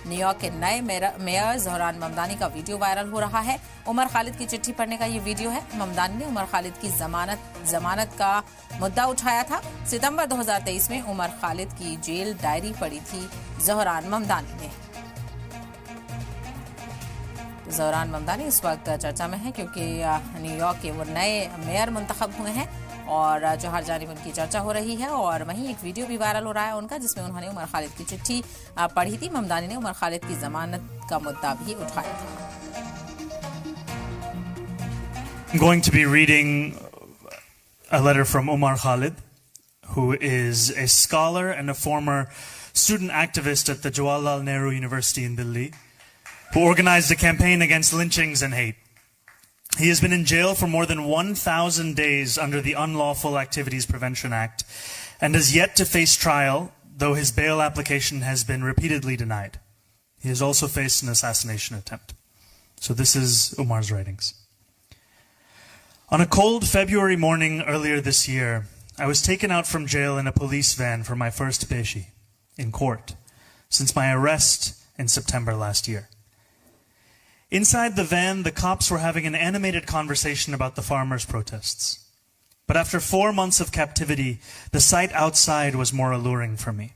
New York के नए mayor Zohran Mamdani का वीडियो वायरल हो रहा है। उमर खालिद की चिट्ठी पढ़ने का ये वीडियो है। ममदानी ने उमर खालिद की जमानत का मुद्दा उठाया था। सितंबर 2023 में उमर खालिद की जेल डायरी पढ़ी थी ज़ोहरान ममदानी ने। ज़ोहरान ममदानी इस वक्त चर्चा में है क्योंकि न्यूयॉर्क के वो नए मेयर मुंतखब हुए हैं और जो हर जानिब उनकी चर्चा हो रही है। और वहीं एक वीडियो भी वायरल हो रहा है उनका, जिसमें उन्होंने उमर खालिद की चिट्ठी पढ़ी थी। ममदानी ने उमर खालिद की जमानत का मुद्दा भी उठाया था। I'm going to be reading a letter from Umar Khalid, who is a scholar and a former student activist at the Jawaharlal Nehru University in Delhi, who organized a campaign against lynchings and hate. He has been in jail for more than 1,000 days under the Unlawful Activities Prevention Act and has yet to face trial, though his bail application has been repeatedly denied. He has also faced an assassination attempt. So this is Umar's writings. On a cold February morning earlier this year, I was taken out from jail in a police van for my first peshi in court since my arrest in September last year. Inside the van, the cops were having an animated conversation about the farmers' protests. But after 4 months of captivity, the sight outside was more alluring for me.